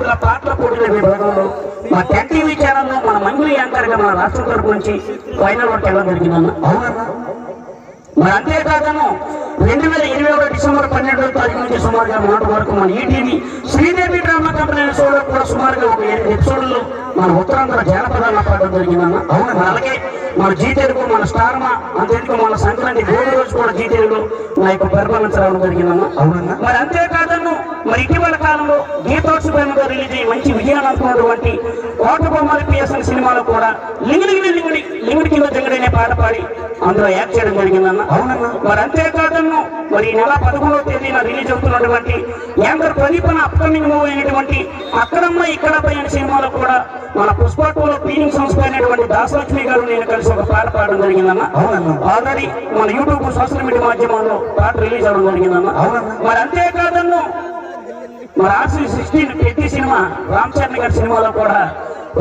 దంపతుల పాటల పోటీల విభాగంలో మా టెన్ టీవీ ఛానల్లో మన మంగులి యాంకర్గా మన రాష్ట్రం తరపు నుంచి ఫైనల్ వరకు వెళ్ళడం జరిగిందన్న. అవునన్నా. మరి అంతేకాదను 2021 డిసెంబర్ 12వ తారీఖు నుంచి సుమారుగా నాటి వరకు మన ఈటీవీ శ్రీదేవి డ్రామా కంపెనీ షోలో కూడా సుమారుగా ఒక 8 ఎపిసోడ్లు మన ఉత్తరాంధ్ర జానపదాలను పాడడం జరిగిందన్న. అవును. అలాగే మన జీ తెలుగు, మన స్టార్మా, అంతేందుకు మన సంక్రాంతి గోడు రోజు కూడా జీ తెలుగులో నా యొక్క పెర్ఫార్మెన్స్ రావడం జరిగిందన్న. అవునన్నా. మరి అంతేకాదను మరి ఇటీవల కాలంలో గీతోత్సవంగా రిలీజ్ అయ్యి మంచి విజయాన్ని అందుకున్నటువంటి కోట బొమ్మల పిఎస్ఎన్ సినిమాలో కూడా లింగుడి కింద జంగడనే పాట పాడి అందులో యాక్ట్ చేయడం జరిగిందన్న. అవునన్నా. మరి అంతేకాదను మరి ఈ నెల 11వ తేదీన రిలీజ్ అవుతున్నటువంటి యాంకర్ ప్రదీపన అప్కమింగ్ మూవీ అయినటువంటి అక్కడమ్మ ఇక్కడపై అనే సినిమాలో కూడా మన పుష్ప 2లో పీనింగ్ సంస్థ అయినటువంటి దాసలక్ష్మి గారు నేను కలిసి ఒక పాట పాడడం జరిగిందన్న. అవునన్నా. ఆల్రెడీ మన యూట్యూబ్ సోషల్ మీడియా మాధ్యమాల్లో పాట రిలీజ్ అవ్వడం జరిగిందన్న. అవునన్నా. మరి అంతేకాదను మరి RC16 పెద్ద సినిమా రామ్ చరణ్ గారి సినిమాలో కూడా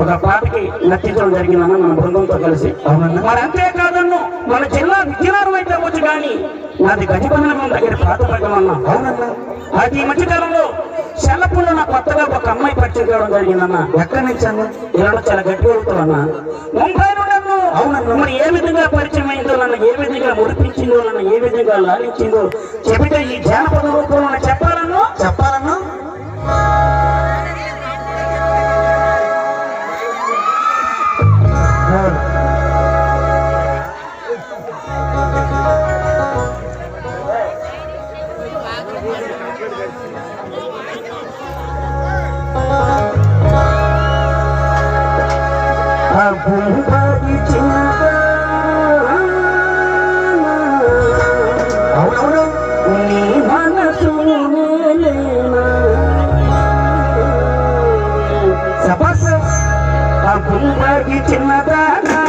ఒక పాటకి నచ్చించడం జరిగిందన్న మన బృందంతో కలిసి. అవునన్నా. మరి అంతేకాదన్ను మన జిల్లా విజయనగరం అయితే వచ్చు కానీ నాది గజపందనం దగ్గర ప్రాతిపదికం అన్నా. అవునన్నా. అది ఈ మధ్యకాలంలో చెల్లపుల్లో నా కొత్తగా ఒక అమ్మాయి పరిచయం కావడం జరిగిందన్న. ఎక్కడి నుంచి అన్న? ఇలా చాలా గట్టిగా అవుతావన్నా. ముంబై నుండి. అవునన్నా. మరి ఏ విధంగా పరిచయం అయిందో, నన్ను ఏ విధంగా మురిపించిందో, నన్ను ఏ విధంగా లాలించిందో చెబితే ఈ జానపద రూపంలో చెప్పాలన్నా. అవునవును. నీ మనసు సపస్ ఆ గుండకి చిన్నదానా